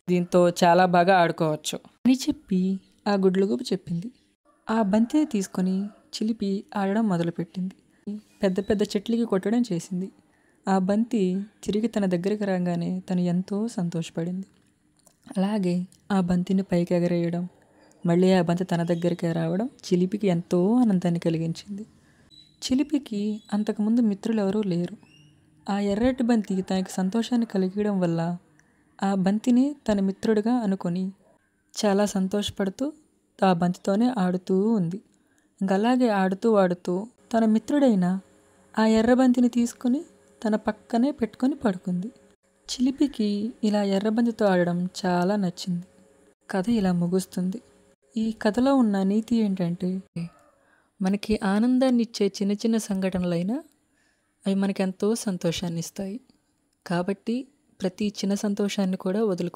దీంతో చాలా బాగా ఆడుకోవచ్చు అని చెప్పి ఆ గుడ్లగూబ చెప్పింది. ఆ బంతిని తీసుకొని చిలిపి ఆడడం మొదలుపెట్టింది. పెద్ద పెద్ద చెట్లకి కొట్టడం చేసింది. ఆ బంతి తిరిగి తన దగ్గరికి రాగానే తను ఎంతో సంతోషపడింది. అలాగే ఆ బంతిని పైకి ఎగరేయడం, మళ్ళీ ఆ బంతి తన దగ్గరికే రావడం చిలిపికి ఎంతో ఆనందాన్ని కలిగించింది. చిలిపికి అంతకుముందు మిత్రులెవరూ లేరు. ఆ ఎర్రటి బంతి తనకి సంతోషాన్ని కలిగించడం వల్ల ఆ బంతిని తన మిత్రుడిగా అనుకొని చాలా సంతోషపడుతూ ఆ బంతితోనే ఆడుతూ ఉంది. ఇంకా అలాగే ఆడుతూ తన మిత్రుడైన ఆ ఎర్రబంతిని తీసుకుని తన పక్కనే పెట్టుకొని పడుకుంది. చిలిపికి ఇలా ఎర్రబంతితో ఆడడం చాలా నచ్చింది. కథ ఇలా ముగుస్తుంది. ఈ కథలో ఉన్న నీతి ఏంటంటే, మనకి ఆనందాన్ని ఇచ్చే చిన్న చిన్న సంఘటనలైనా అవి మనకెంతో సంతోషాన్ని ఇస్తాయి. కాబట్టి ప్రతి చిన్న సంతోషాన్ని కూడా వదులుకో